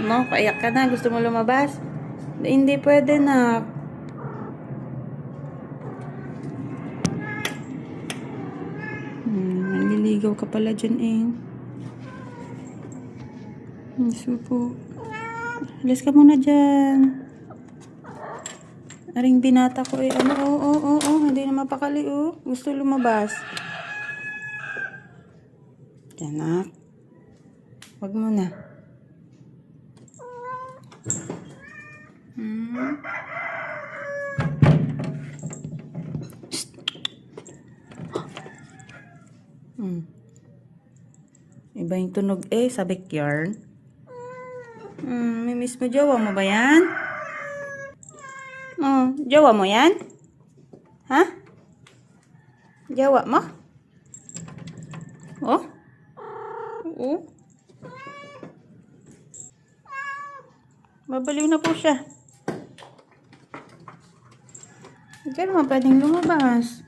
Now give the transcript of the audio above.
mo? Paiyak ka na? Gusto mo lumabas? Hindi pwede na. Naliligaw ka pala dyan eh. Supo. Alis ka muna dyan. Aring binata ko eh. Ano? Hindi na mapakali oh. Gusto lumabas. Anak. Wag mo na. Iba yung tunog eh sa backyard. Miss mo, jowa mo ba yan? Jowa mo yan? Ha? Jowa mo? Oh? Oo. Babaliw na po siya. Hindi naman pwedeng lumabas.